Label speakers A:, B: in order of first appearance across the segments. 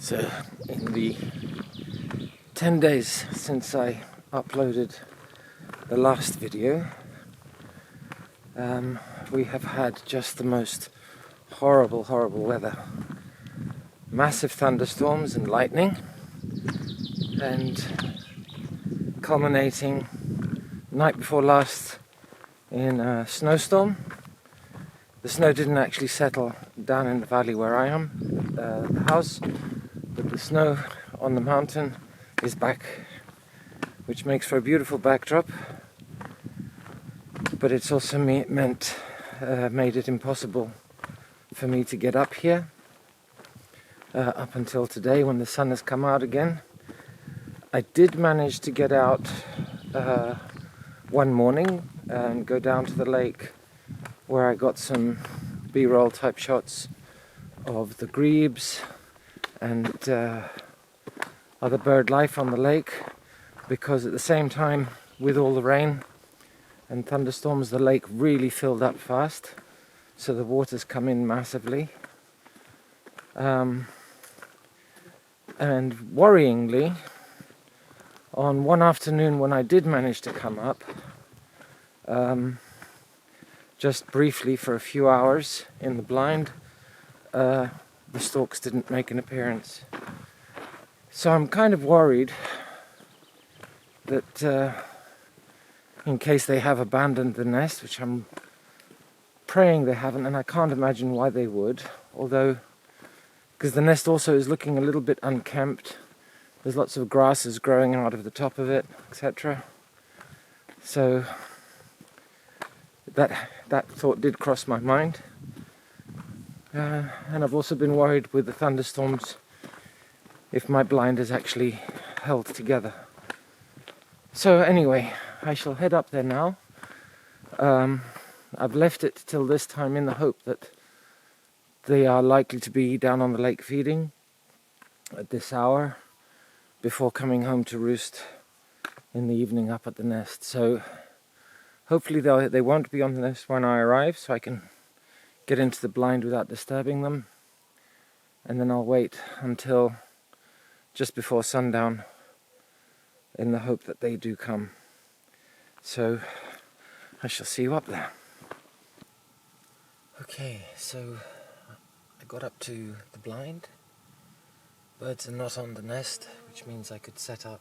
A: So, in the 10 days since I uploaded the last video, we have had just the most horrible weather. Massive thunderstorms and lightning, and culminating night before last in a snowstorm. The snow didn't actually settle down in the valley where I am, the house, but the snow on the mountain is back, which makes for a beautiful backdrop, but it's also made it impossible for me to get up here up until today when the sun has come out again. I did manage to get out one morning and go down to the lake where I got some B-roll type shots of the grebes and other bird life on the lake, because at the same time, with all the rain and thunderstorms, the lake really filled up fast, so the water's come in massively. And worryingly, on one afternoon when I did manage to come up, just briefly for a few hours in the blind, the storks didn't make an appearance. So I'm kind of worried that in case they have abandoned the nest, which I'm praying they haven't, and I can't imagine why they would, although, because the nest also is looking a little bit unkempt. There's lots of grasses growing out of the top of it, etc. So that thought did cross my mind. And I've also been worried with the thunderstorms if my blind is actually held together. So anyway, I shall head up there now. I've left it till this time in the hope that they are likely to be down on the lake feeding at this hour before coming home to roost in the evening up at the nest. So hopefully they won't be on the nest when I arrive, so I can get into the blind without disturbing them. And then I'll wait until just before sundown in the hope that they do come. So I shall see you up there. Okay, so I got up to the blind. Birds are not on the nest, which means I could set up,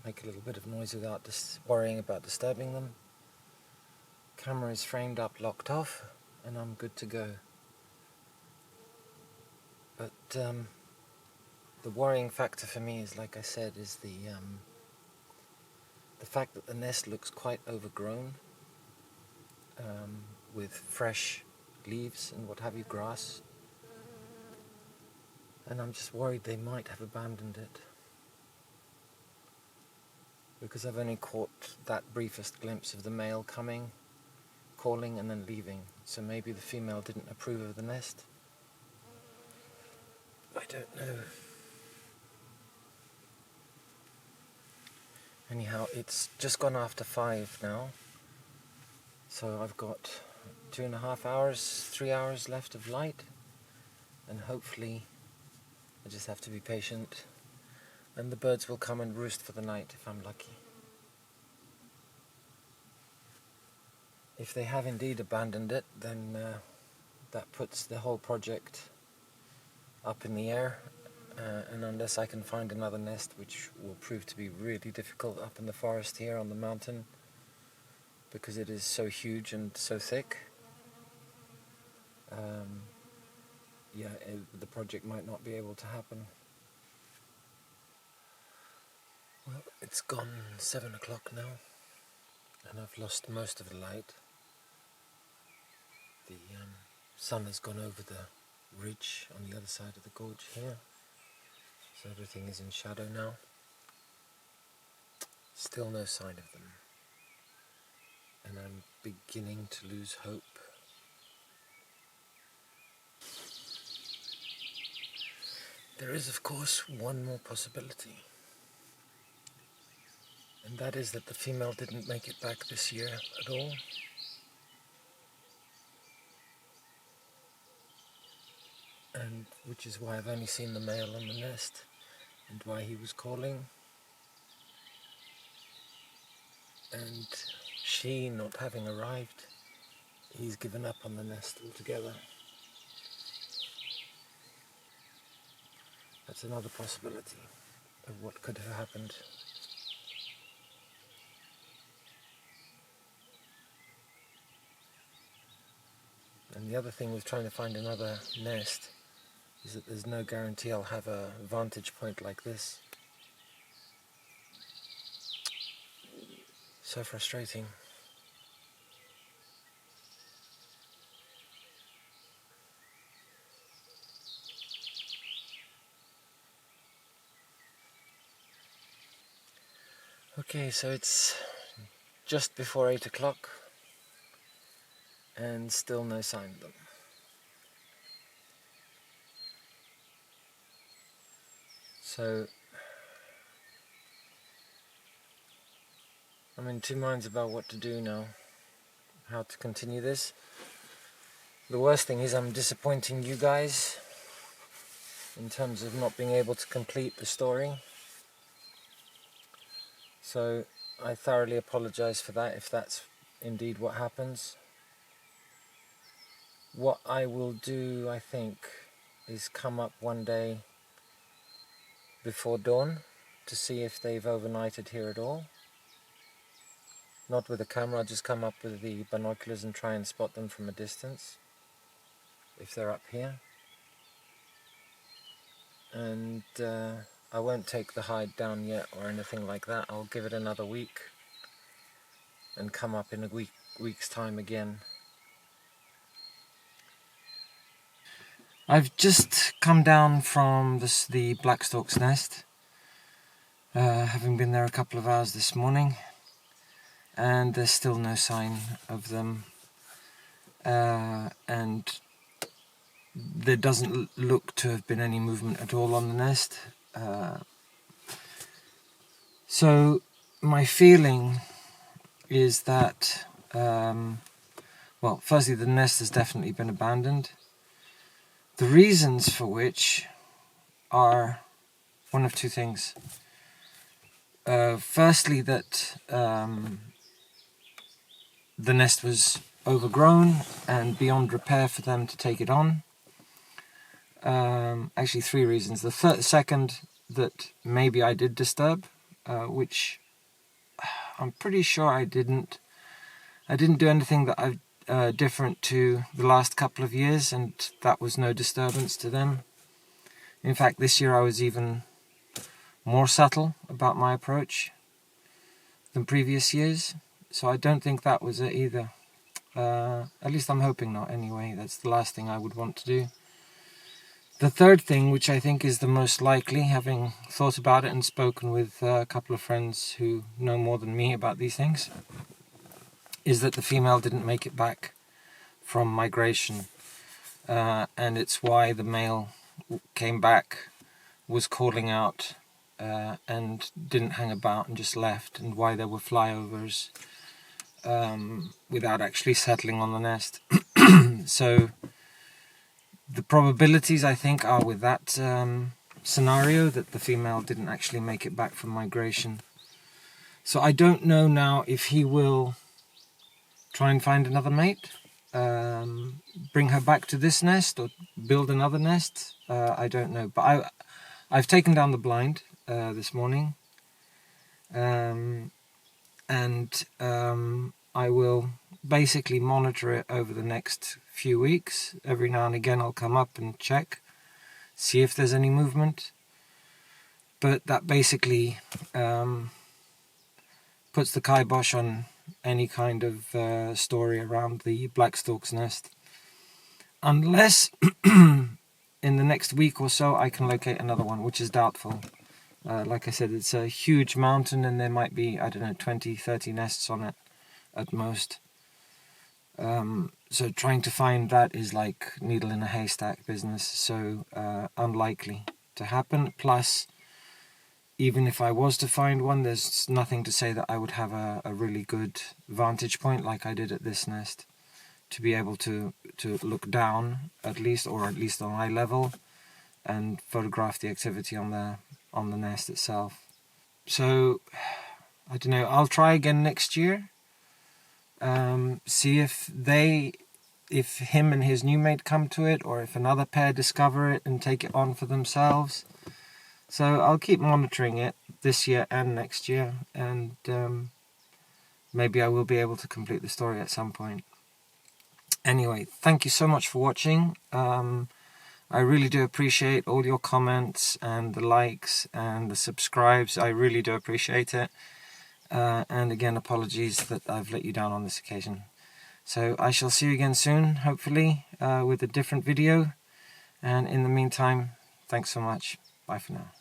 A: make a little bit of noise without worrying about disturbing them. Camera is framed up, locked off, and I'm good to go. But the worrying factor for me is, like I said, is the fact that the nest looks quite overgrown with fresh leaves and what have you, grass. And I'm just worried they might have abandoned it, because I've only caught that briefest glimpse of the male coming, calling and then leaving. So maybe the female didn't approve of the nest. I don't know. Anyhow, it's just gone after 5 now, so I've got 2.5 hours, 3 hours left of light, and hopefully I just have to be patient and the birds will come and roost for the night if I'm lucky. If they have indeed abandoned it, then that puts the whole project up in the air, and unless I can find another nest, which will prove to be really difficult up in the forest here on the mountain, because it is so huge and so thick, the project might not be able to happen. Well, it's gone 7 o'clock now, and I've lost most of the light. The sun has gone over the ridge on the other side of the gorge here, so everything is in shadow now. Still no sign of them, and I'm beginning to lose hope. There is, of course, one more possibility, and that is that the female didn't make it back this year at all. and which is why I've only seen the male on the nest and why he was calling. And she not having arrived, he's given up on the nest altogether. That's another possibility of what could have happened. And the other thing with trying to find another nest is that there's no guarantee I'll have a vantage point like this. So frustrating. Okay, so it's just before 8 o'clock and still no sign of them. So I'm in two minds about what to do now, how to continue this. The worst thing is I'm disappointing you guys in terms of not being able to complete the story. So I thoroughly apologize for that if that's indeed what happens. What I will do, I think, is come up one day before dawn to see if they've overnighted here at all. Not with a camera, I'll just come up with the binoculars and try and spot them from a distance if they're up here. And I won't take the hide down yet or anything like that. I'll give it another week and come up in a week's time again. I've just come down from the Black Storks nest, having been there a couple of hours this morning, and there's still no sign of them, and there doesn't look to have been any movement at all on the nest. So my feeling is that, well, firstly, the nest has definitely been abandoned. The reasons for which are one of two things. Firstly, that the nest was overgrown and beyond repair for them to take it on. Actually, three reasons. The second, that maybe I did disturb, which I'm pretty sure I didn't. I didn't do anything that I've different to the last couple of years, and that was no disturbance to them. In fact, this year I was even more subtle about my approach than previous years, so I don't think that was it either. At least I'm hoping not anyway. That's the last thing I would want to do. The third thing, which I think is the most likely, having thought about it and spoken with a couple of friends who know more than me about these things, is that the female didn't make it back from migration, and it's why the male came back, was calling out, and didn't hang about and just left, and why there were flyovers without actually settling on the nest. So the probabilities, I think, are with that scenario, that the female didn't actually make it back from migration. So I don't know now if he will try and find another mate, bring her back to this nest, or build another nest. I don't know. But I've taken down the blind this morning, and I will basically monitor it over the next few weeks. Every now and again I'll come up and check, see if there's any movement. But that basically puts the kibosh on any kind of story around the Black Storks nest. Unless in the next week or so I can locate another one, which is doubtful. Like I said, it's a huge mountain and there might be, I don't know, 20, 30 nests on it at most. So trying to find that is like needle in a haystack business, so unlikely to happen. Plus, even if I was to find one, there's nothing to say that I would have a really good vantage point like I did at this nest. to be able to look down at least on eye level and photograph the activity on the nest itself. So I don't know, I'll try again next year, see if him and his new mate come to it, or if another pair discover it and take it on for themselves. So I'll keep monitoring it this year and next year, and maybe I will be able to complete the story at some point. Anyway, thank you so much for watching. I really do appreciate all your comments and the likes and the subscribes. I really do appreciate it. And again, apologies that I've let you down on this occasion. So I shall see you again soon, hopefully, with a different video. And in the meantime, thanks so much. Bye for now.